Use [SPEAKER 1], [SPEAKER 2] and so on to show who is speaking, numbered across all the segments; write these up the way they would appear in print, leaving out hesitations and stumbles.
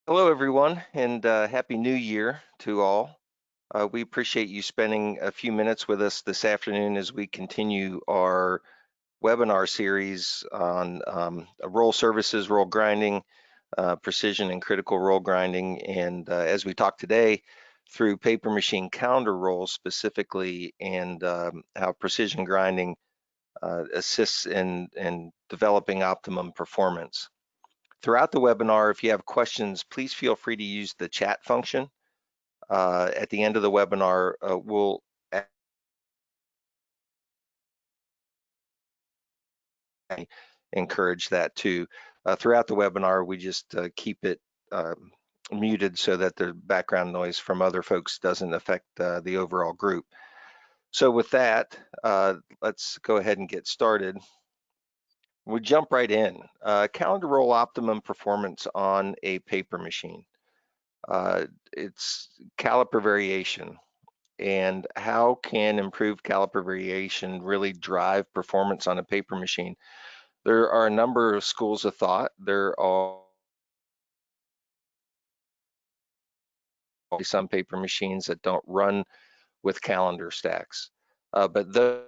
[SPEAKER 1] Hello, everyone, and Happy New Year to all. We appreciate you spending a few minutes with us this afternoon as we continue our webinar series on role services, role grinding, precision and critical role grinding. And as we talk today through paper machine calendar roles specifically and how precision grinding assists in developing optimum performance. Throughout the webinar, if you have questions, please feel free to use the chat function. At the end of the webinar, we'll encourage that too. Throughout the webinar, we just keep it muted so that the background noise from other folks doesn't affect the overall group. So with that, let's go ahead and get started. We jump right in. Calendar roll optimum performance on a paper machine. It's caliper variation. And how can improved caliper variation really drive performance on a paper machine? There are a number of schools of thought. There are some paper machines that don't run with calendar stacks, but the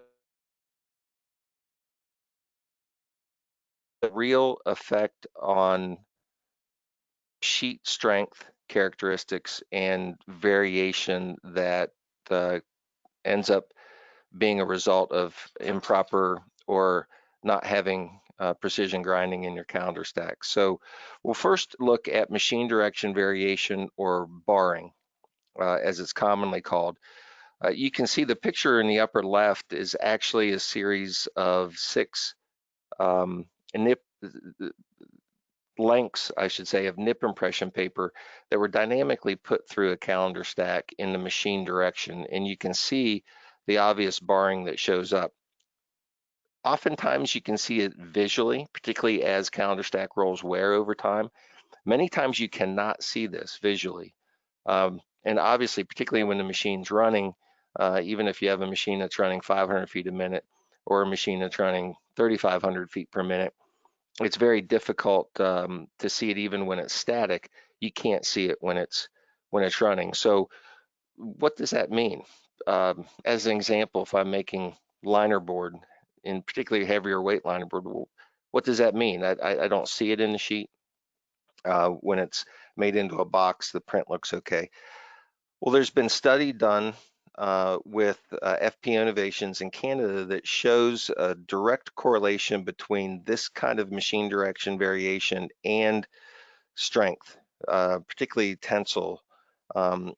[SPEAKER 1] real effect on sheet strength characteristics and variation that ends up being a result of improper or not having precision grinding in your calendar stack. So we'll first look at machine direction variation, or barring, as it's commonly called. You can see the picture in the upper left is actually a series of six nip lengths, I should say, of nip impression paper that were dynamically put through a calendar stack in the machine direction. And you can see the obvious barring that shows up. Oftentimes you can see it visually, particularly as calendar stack rolls wear over time. Many times you cannot see this visually. And obviously, particularly when the machine's running, even if you have a machine that's running 500 feet a minute or a machine that's running 3,500 feet per minute, it's very difficult to see it even when it's static. You can't see it when it's running. So what does that mean? As an example, if I'm making liner board, in particularly heavier weight liner board, what does that mean? I don't see it in the sheet. When it's made into a box, the print looks okay. Well, there's been study done with FPO Innovations in Canada that shows a direct correlation between this kind of machine direction variation and strength, particularly tensile,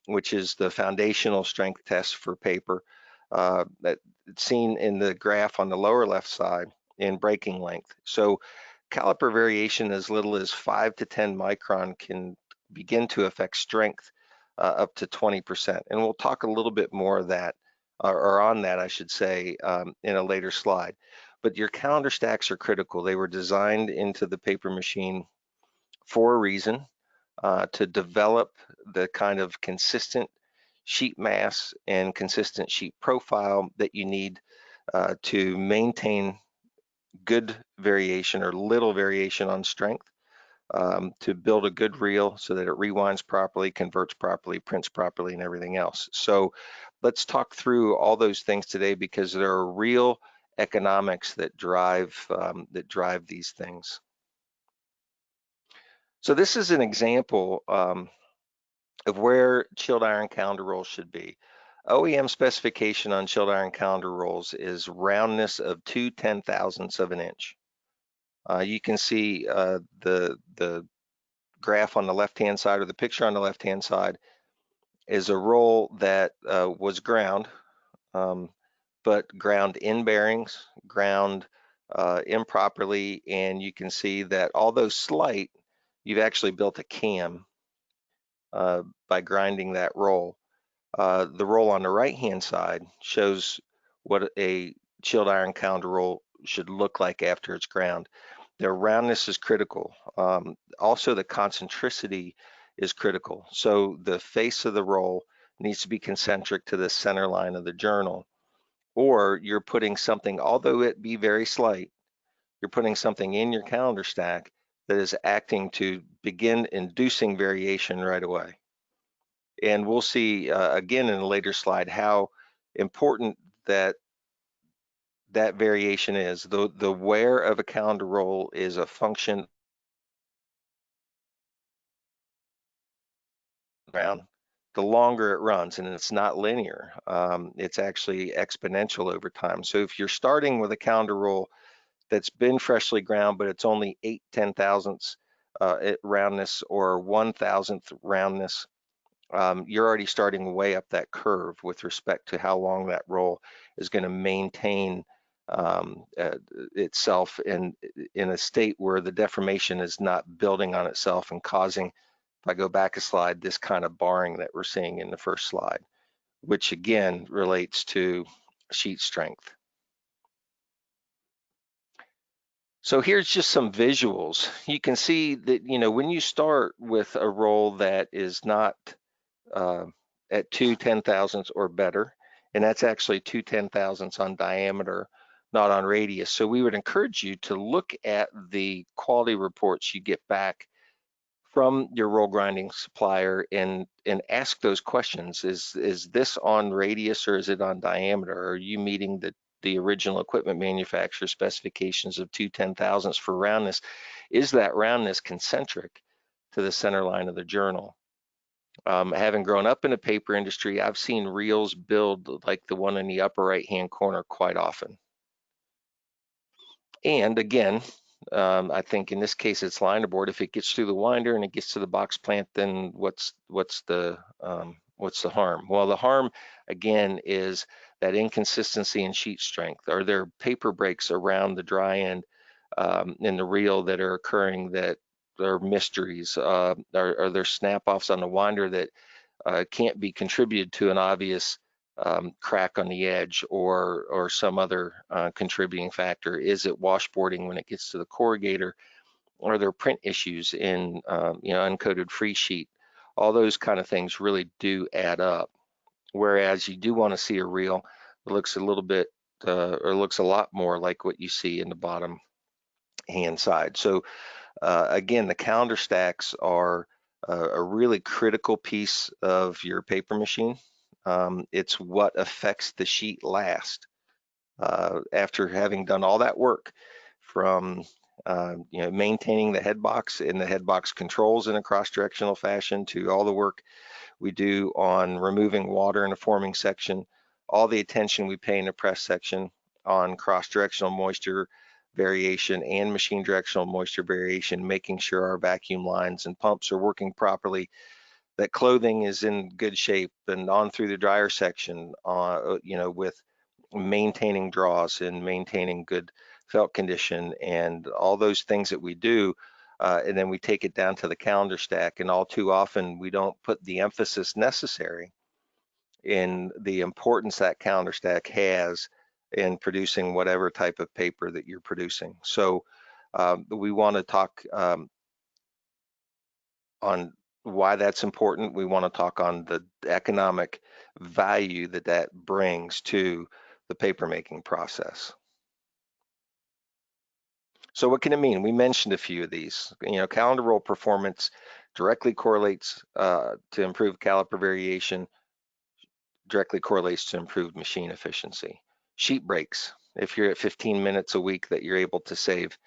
[SPEAKER 1] which is the foundational strength test for paper that's seen in the graph on the lower left side in breaking length. So caliper variation as little as 5 to 10 micron can begin to affect strength up to 20%. And we'll talk a little bit more of that, or on that, I should say, in a later slide. But your calendar stacks are critical. They were designed into the paper machine for a reason, to develop the kind of consistent sheet mass and consistent sheet profile that you need to maintain good variation or little variation on strength, to build a good reel so that it rewinds properly, converts properly, prints properly, and everything else. So let's talk through all those things today, because there are real economics that drive these things. So this is an example of where chilled iron calendar rolls should be. OEM specification on chilled iron calendar rolls is roundness of 2/10,000ths of an inch. You can see the graph on the left-hand side, or the picture on the left-hand side, is a roll that was ground, but ground in bearings, ground improperly, and you can see that although slight, you've actually built a cam by grinding that roll. The roll on the right-hand side shows what a chilled iron calendar roll should look like after it's ground. The roundness is critical. Also, the concentricity is critical. So the face of the roll needs to be concentric to the center line of the journal, or you're putting something, although it be very slight, you're putting something in your calendar stack that is acting to begin inducing variation right away. And we'll see again in a later slide how important that variation is. The wear of a calendar roll is a function around the longer it runs, and it's not linear. It's actually exponential over time. So if you're starting with a calendar roll that's been freshly ground, but it's only 8/10,000ths roundness or 1,000th roundness, you're already starting way up that curve with respect to how long that roll is going to maintain itself in a state where the deformation is not building on itself and causing, if I go back a slide, this kind of barring that we're seeing in the first slide, which again relates to sheet strength. So here's just some visuals. You can see that, when you start with a roll that is not at 2/10,000ths or better, and that's actually 2/10,000ths on diameter, not on radius. So we would encourage you to look at the quality reports you get back from your roll grinding supplier and ask those questions. Is this on radius or is it on diameter? Are you meeting the original equipment manufacturer specifications of 2/10,000ths for roundness? Is that roundness concentric to the center line of the journal? Having grown up in the paper industry, I've seen reels build like the one in the upper right-hand corner quite often. And again, I think in this case it's linerboard. If it gets through the winder and it gets to the box plant, then what's the harm? Well, the harm again is that inconsistency in sheet strength. Are there paper breaks around the dry end in the reel that are occurring that are mysteries? Are there snap-offs on the winder that can't be contributed to an obvious crack on the edge or some other contributing factor? Is it washboarding when it gets to the corrugator? Are there print issues in uncoated free sheet? All those kind of things really do add up. Whereas you do want to see a reel that looks a little bit or looks a lot more like what you see in the bottom hand side. So again, the calendar stacks are a really critical piece of your paper machine. It's what affects the sheet last. After having done all that work from maintaining the head box and the head box controls in a cross-directional fashion to all the work we do on removing water in the forming section, all the attention we pay in the press section on cross-directional moisture variation and machine directional moisture variation, making sure our vacuum lines and pumps are working properly, that clothing is in good shape, and on through the dryer section, with maintaining draws and maintaining good felt condition and all those things that we do. And then we take it down to the calendar stack, and all too often we don't put the emphasis necessary in the importance that calendar stack has in producing whatever type of paper that you're producing. So we want to talk on why that's important. We want to talk on the economic value that that brings to the paper making process. So what can it mean? We mentioned a few of these. Calendar roll performance directly correlates to improved caliper variation, directly correlates to improved machine efficiency. Sheet breaks, if you're at 15 minutes a week that you're able to save,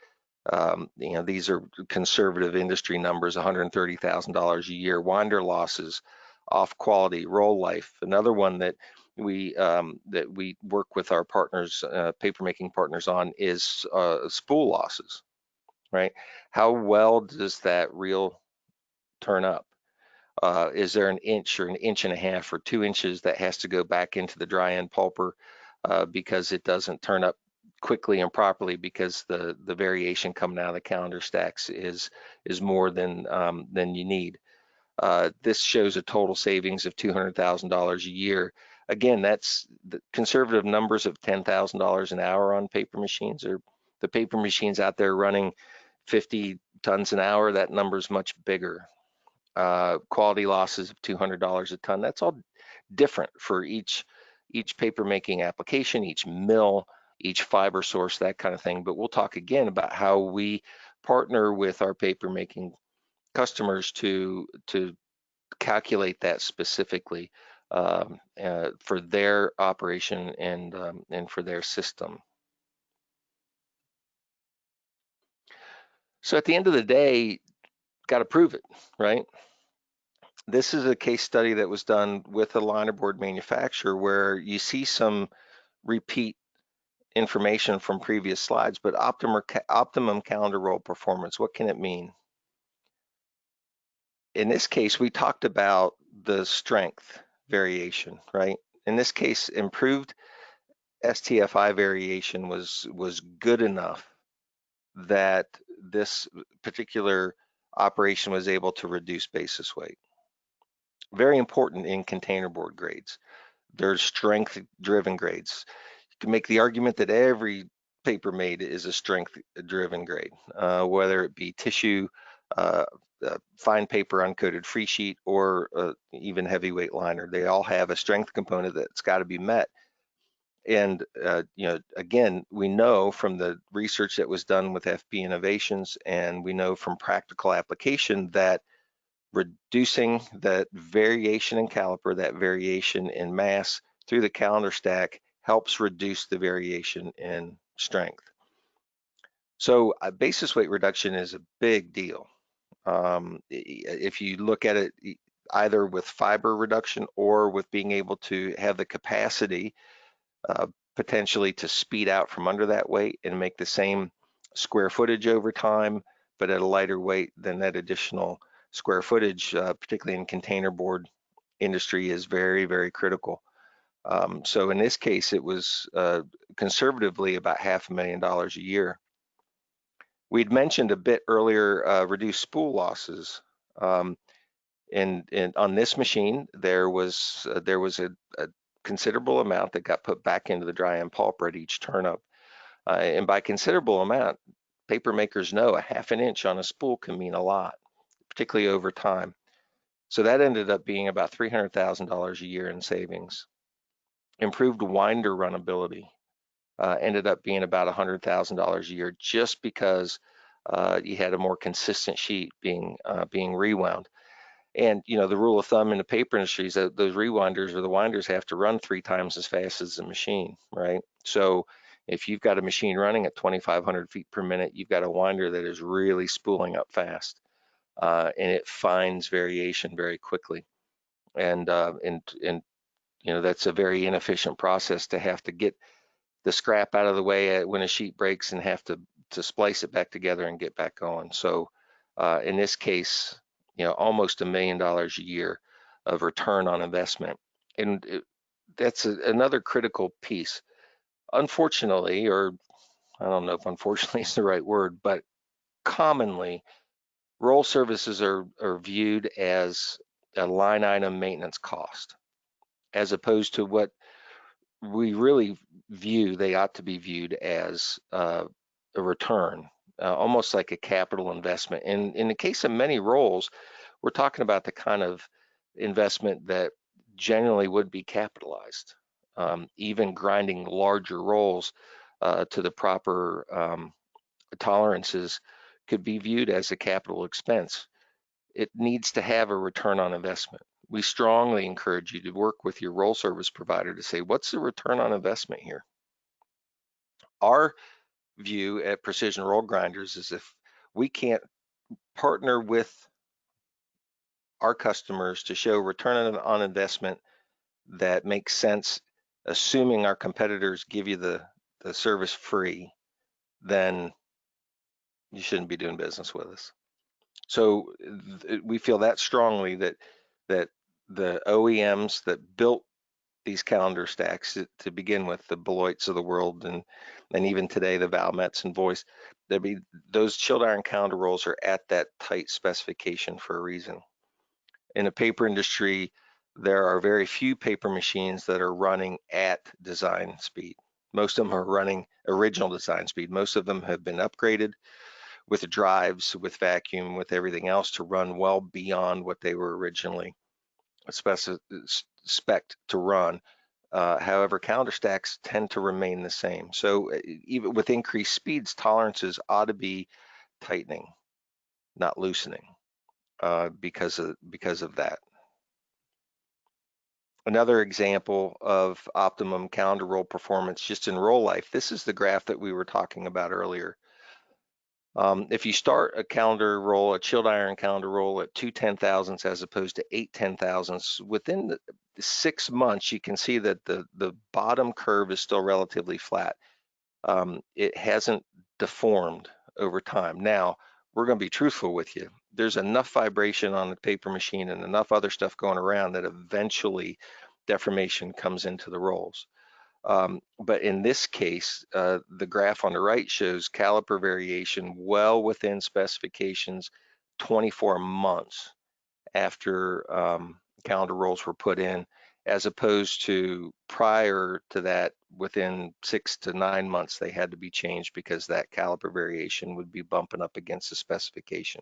[SPEAKER 1] these are conservative industry numbers, $130,000 a year. Winder losses, off quality, roll life. Another one that we work with our partners, paper making partners on, is spool losses, right? How well does that reel turn up? Is there an inch or an inch and a half or 2 inches that has to go back into the dry end pulper because it doesn't turn up quickly and properly because the variation coming out of the calendar stacks is more than you need? This shows a total savings of $200,000 a year. Again, that's the conservative numbers of $10,000 an hour on paper machines, or the paper machines out there running 50 tons an hour. That number is much bigger. Quality losses of $200 a ton. That's all different for each paper making application, each mill, each fiber source, that kind of thing. But we'll talk again about how we partner with our paper making customers to calculate that specifically for their operation and for their system. So at the end of the day, got to prove it, right? This is a case study that was done with a linerboard manufacturer where you see some repeat information from previous slides, but optimum calendar roll performance, what can it mean? In this case, we talked about the strength variation, right? In this case, improved STFI variation was good enough that this particular operation was able to reduce basis weight. Very important in containerboard grades. There's strength-driven grades. You can make the argument that every paper made is a strength-driven grade, whether it be tissue, fine paper, uncoated free sheet, or even heavyweight liner. They all have a strength component that's got to be met. And again, we know from the research that was done with FP Innovations, and we know from practical application that reducing that variation in caliper, that variation in mass through the calendar stack helps reduce the variation in strength. So basis weight reduction is a big deal. If you look at it either with fiber reduction or with being able to have the capacity potentially to speed out from under that weight and make the same square footage over time, but at a lighter weight, than that additional square footage, particularly in containerboard industry, is very, very critical. So in this case, it was conservatively about $500,000 a year. We'd mentioned a bit earlier reduced spool losses. And on this machine, there was a considerable amount that got put back into the dry end pulper at each turn up. And by considerable amount, paper makers know a 1/2 inch on a spool can mean a lot, particularly over time. So that ended up being about $300,000 a year in savings. Improved winder runnability ended up being about $100,000 a year just because you had a more consistent sheet being rewound. And the rule of thumb in the paper industry is that those rewinders or the winders have to run 3 times as fast as the machine, right? So if you've got a machine running at 2,500 feet per minute, you've got a winder that is really spooling up fast, and it finds variation very quickly. And that's a very inefficient process to have to get the scrap out of the way when a sheet breaks and have to splice it back together and get back going. So in this case, almost $1 million a year of return on investment. And that's another critical piece. Unfortunately, or I don't know if unfortunately is the right word, but commonly, roll services are viewed as a line item maintenance cost, as opposed to what we really view they ought to be viewed as a return, almost like a capital investment. And in the case of many rolls, we're talking about the kind of investment that generally would be capitalized. Even grinding larger rolls to the proper tolerances could be viewed as a capital expense. It needs to have a return on investment. We strongly encourage you to work with your roll service provider to say, what's the return on investment here? Our view at Precision Roll Grinders is if we can't partner with our customers to show return on investment that makes sense, assuming our competitors give you the service free, then you shouldn't be doing business with us. So we feel that strongly that the OEMs that built these calendar stacks to begin with, the Beloits of the world, and even today the Valmets and Voice, those chilled iron calendar rolls are at that tight specification for a reason. In the paper industry, there are very few paper machines that are running at design speed. Most of them are running original design speed. Most of them have been upgraded with the drives, with vacuum, with everything else to run well beyond what they were originally spec to run. However, calendar stacks tend to remain the same. So even with increased speeds, tolerances ought to be tightening, not loosening, because of that. Another example of optimum calendar roll performance just in roll life. This is the graph that we were talking about earlier. If you start a calendar roll, a chilled iron calendar roll at 2/10,000ths as opposed to 8/10,000ths, within the 6 months, you can see that the bottom curve is still relatively flat. It hasn't deformed over time. Now, we're going to be truthful with you. There's enough vibration on the paper machine and enough other stuff going around that eventually deformation comes into the rolls. But in this case, the graph on the right shows caliper variation well within specifications 24 months after calendar rolls were put in, as opposed to prior to that, within 6 to 9 months, they had to be changed because that caliper variation would be bumping up against the specification.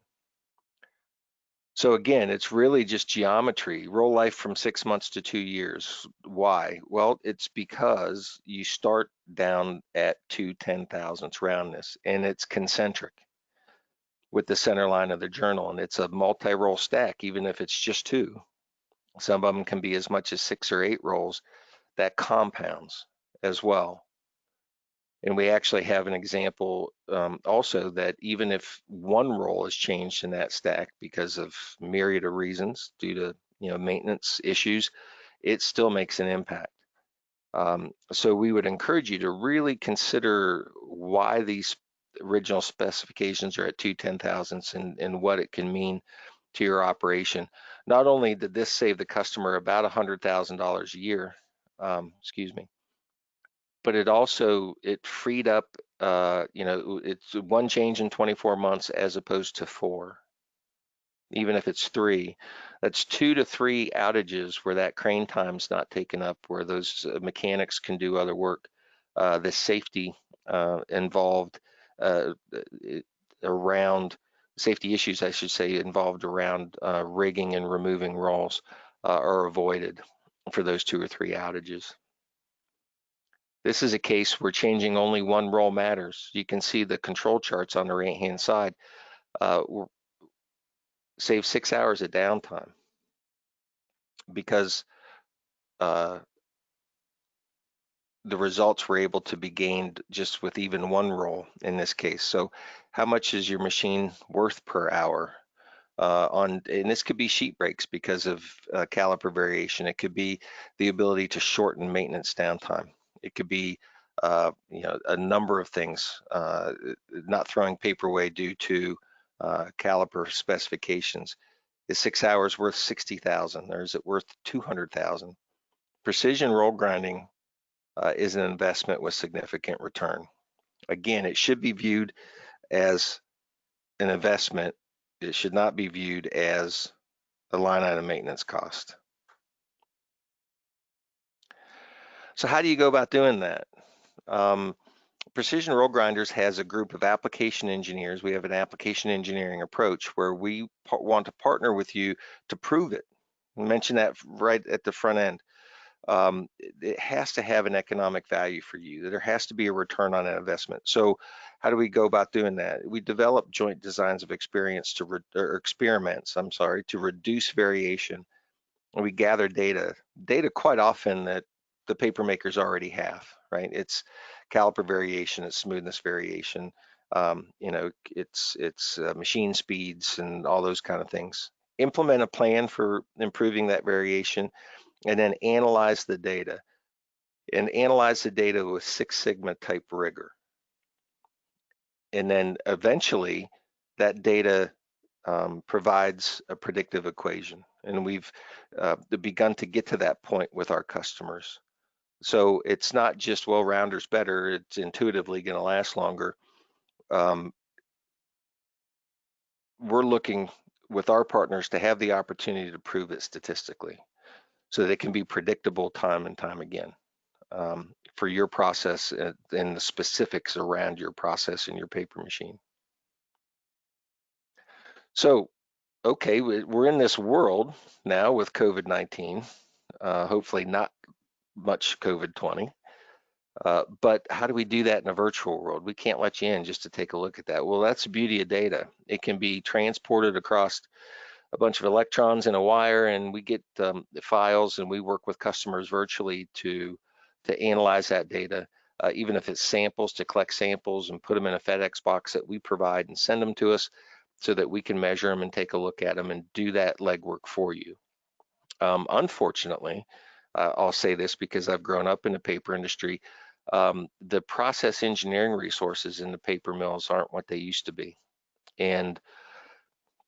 [SPEAKER 1] So again, it's really just geometry. Roll life from 6 months to 2 years. Why? Well, it's because you start down at 2/10,000ths roundness, and it's concentric with the center line of the journal, and it's a multi-roll stack, even if it's just 2. Some of them can be as much as 6 or 8 rolls. That compounds as well. And we actually have an example also that even if one roll is changed in that stack because of myriad of reasons due to maintenance issues, it still makes an impact. So we would encourage you to really consider why these original specifications are at 2/10,000ths and what it can mean to your operation. Not only did this save the customer about $100,000 a year, excuse me, but it freed up, it's one change in 24 months as opposed to 4. Even if it's 3, that's 2 to 3 outages where that crane time's not taken up, where those mechanics can do other work. The safety involved around safety issues, I should say, involved around rigging and removing rolls are avoided for those 2 or 3 outages. This is a case where changing only one roll matters. You can see the control charts on the right-hand side. Save 6 hours of downtime because the results were able to be gained just with even one roll in this case. So how much is your machine worth per hour? And this could be sheet breaks because of caliper variation. It could be the ability to shorten maintenance downtime. It could be a number of things, not throwing paper away due to caliper specifications. Is 6 hours worth 60,000 or is it worth 200,000? Precision roll grinding is an investment with significant return. Again, it should be viewed as an investment. It should not be viewed as a line item maintenance cost. So how do you go about doing that? Precision Roll Grinders has a group of application engineers. We have an application engineering approach where we want to partner with you to prove it. I mentioned that right at the front end. It has to have an economic value for you. There has to be a return on that investment. So how do we go about doing that? We develop joint designs of experiments to reduce variation. And we gather data quite often that the paper makers already have, right? It's caliper variation, it's smoothness variation, it's machine speeds and all those kind of things. Implement a plan for improving that variation, and then analyze the data. And analyze the data with Six Sigma type rigor. And then eventually that data provides a predictive equation. And we've begun to get to that point with our customers. So it's not just, well, rounder's better, it's intuitively gonna last longer. We're looking with our partners to have the opportunity to prove it statistically so that it can be predictable time and time again. For your process and the specifics around your process in your paper machine. So, okay, we're in this world now with COVID-19, hopefully not much COVID-20. But how do we do that in a virtual world? We can't let you in just to take a look at that. Well, that's the beauty of data. It can be transported across a bunch of electrons in a wire, and we get the files, and we work with customers virtually to analyze that data, even if it's samples, to collect samples and put them in a FedEx box that we provide and send them to us so that we can measure them and take a look at them and do that legwork for you. Unfortunately, I'll say this because I've grown up in the paper industry, the process engineering resources in the paper mills aren't what they used to be. And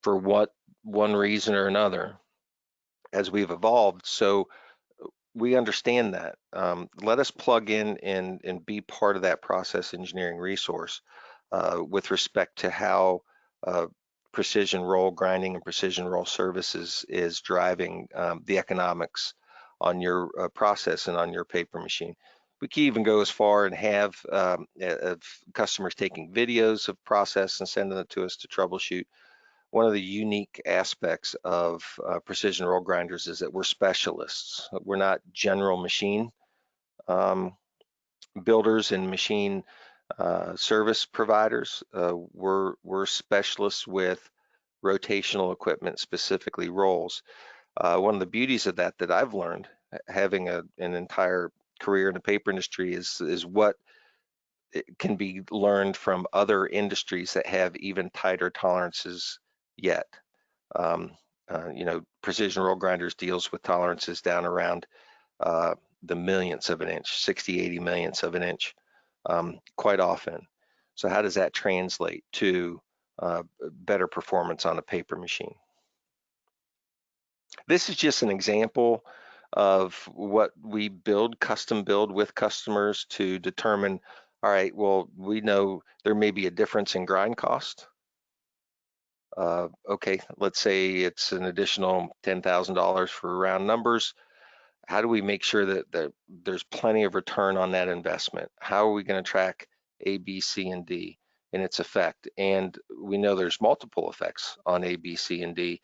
[SPEAKER 1] for what one reason or another, as we've evolved, so we understand that. Let us plug in and be part of that process engineering resource with respect to how uh, precision roll grinding and precision roll services is driving the economics on your process and on your paper machine. We can even go as far and have of customers taking videos of process and sending it to us to troubleshoot. One of the unique aspects of precision roll grinders is that we're specialists. We're not general machine um, builders and machine service providers. We're specialists with rotational equipment, specifically rolls. One of the beauties of that I've learned, having an entire career in the paper industry, is what it can be learned from other industries that have even tighter tolerances yet. Um, Precision roll grinders deals with tolerances down around the millionths of an inch, 60, 80 millionths of an inch, quite often. So how does that translate to better performance on a paper machine? This is just an example of what we custom build with customers to determine, all right, well, we know there may be a difference in grind cost. Okay, let's say it's an additional $10,000 for round numbers. How do we make sure that there's plenty of return on that investment? How are we going to track A, B, C, and D and its effect? And we know there's multiple effects on A, B, C, and D.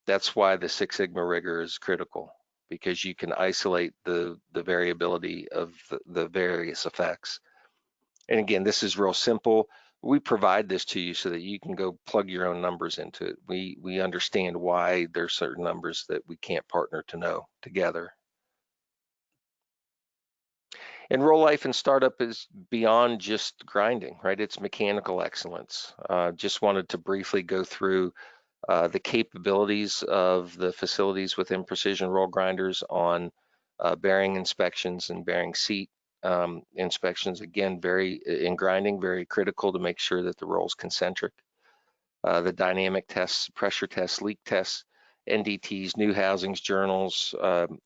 [SPEAKER 1] That's why the Six Sigma rigor is critical, because you can isolate the variability of the various effects. And again, this is real simple. We provide this to you so that you can go plug your own numbers into it. We understand why there's certain numbers that we can't partner to know together. And roll life and startup is beyond just grinding, right? It's mechanical excellence. Just wanted to briefly go through the capabilities of the facilities within precision roll grinders on bearing inspections and bearing seat inspections. Again, in grinding, very critical to make sure that the roll's concentric. The dynamic tests, pressure tests, leak tests, NDTs, new housings, journals,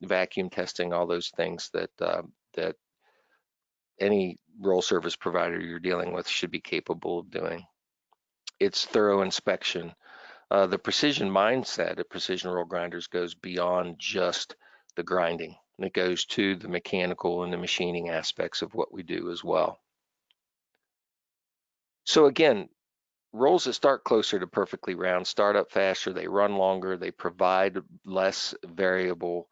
[SPEAKER 1] vacuum testing, all those things that any roll service provider you're dealing with should be capable of doing. It's thorough inspection. The precision mindset of precision roll grinders goes beyond just the grinding. It goes to the mechanical and the machining aspects of what we do as well. So again, rolls that start closer to perfectly round start up faster, they run longer, they provide less variable,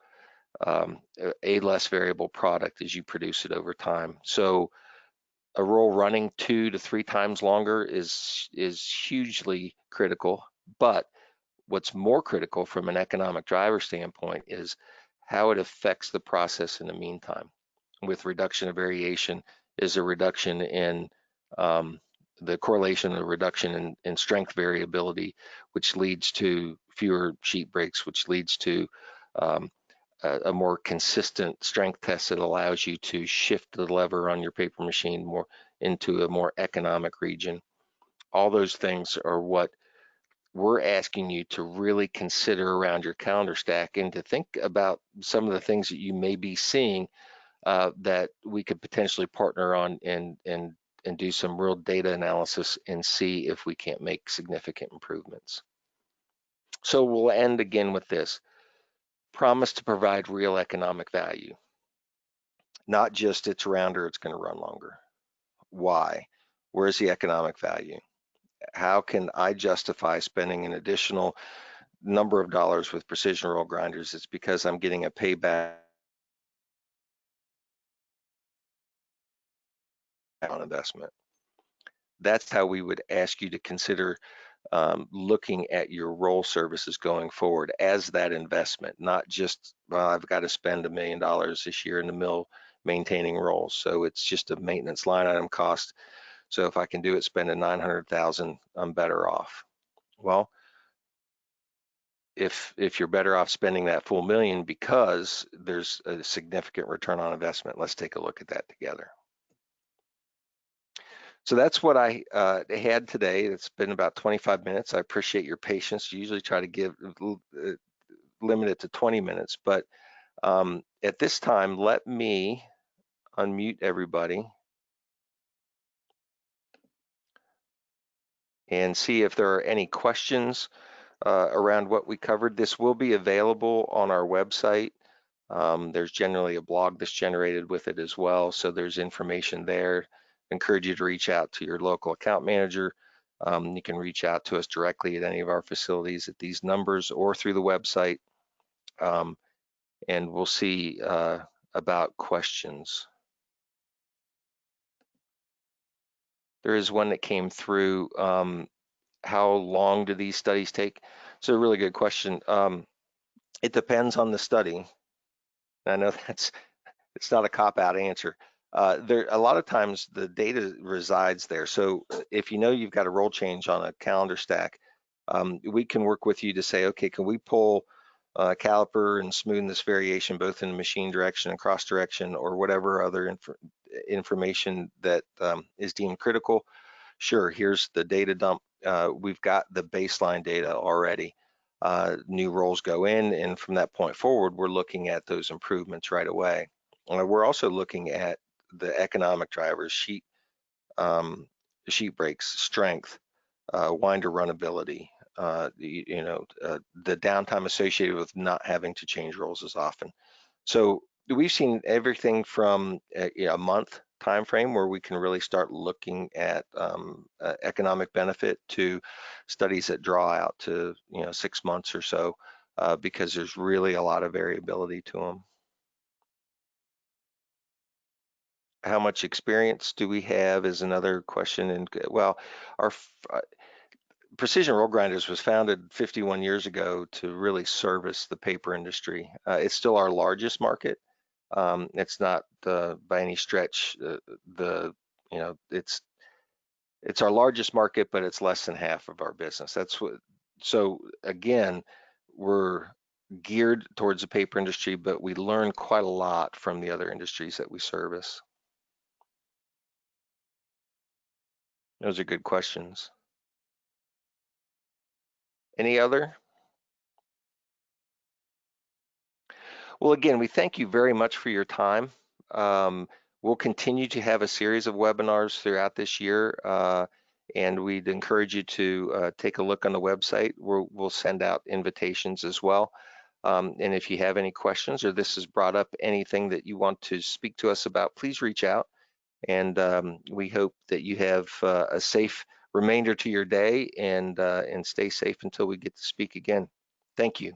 [SPEAKER 1] a less variable product as you produce it over time. So a roll running 2 to 3 times longer is hugely critical, but what's more critical from an economic driver standpoint is how it affects the process in the meantime. With reduction of variation is a reduction in the correlation, a reduction in strength variability, which leads to fewer sheet breaks, which leads to a more consistent strength test that allows you to shift the lever on your paper machine more into a more economic region. All those things are what we're asking you to really consider around your calendar stack, and to think about some of the things that you may be seeing that we could potentially partner on and do some real data analysis and see if we can't make significant improvements. So we'll end again with this. Promise to provide real economic value, not just it's rounder, it's going to run longer. Why? Where's the economic value? How can I justify spending an additional number of dollars with precision roll grinders? It's because I'm getting a payback on investment. That's how we would ask you to consider looking at your roll services going forward as that investment, not just, well, I've got to spend $1 million this year in the mill maintaining rolls. So it's just a maintenance line item cost. So if I can do it, spending 900,000, I'm better off. Well, if you're better off spending that full million because there's a significant return on investment, let's take a look at that together. So that's what I had today. It's been about 25 minutes. I appreciate your patience. Usually try to give limit it to 20 minutes, but at this time, let me unmute everybody and see if there are any questions around what we covered. This will be available on our website. There's generally a blog that's generated with it as well, so there's information there. I encourage you to reach out to your local account manager. You can reach out to us directly at any of our facilities at these numbers or through the website, and we'll see about questions. There is one that came through. How long do these studies take? It's a really good question. It depends on the study. I know it's not a cop-out answer. There a lot of times the data resides there. So if you know you've got a roll change on a calendar stack, we can work with you to say, okay, can we pull a caliper and smoothness variation both in the machine direction and cross direction, or whatever other information that is deemed critical? Sure, here's the data dump. We've got the baseline data already. New rolls go in, and from that point forward, we're looking at those improvements right away. We're also looking at the economic drivers, sheet breaks, strength, winder runability, the downtime associated with not having to change rolls as often. So we've seen everything from a month time frame where we can really start looking at economic benefit to studies that draw out to 6 months or so, because there's really a lot of variability to them. How much experience do we have is another question. And well, our Precision Roll Grinders was founded 51 years ago to really service the paper industry. It's still our largest market. It's not by any stretch it's our largest market, but it's less than half of our business. So again, we're geared towards the paper industry, but we learn quite a lot from the other industries that we service. Those are good questions. Any other? Well, again, we thank you very much for your time. We'll continue to have a series of webinars throughout this year, and we'd encourage you to take a look on the website. We'll send out invitations as well. And if you have any questions or this has brought up anything that you want to speak to us about, please reach out. And we hope that you have a safe remainder to your day, and stay safe until we get to speak again. Thank you.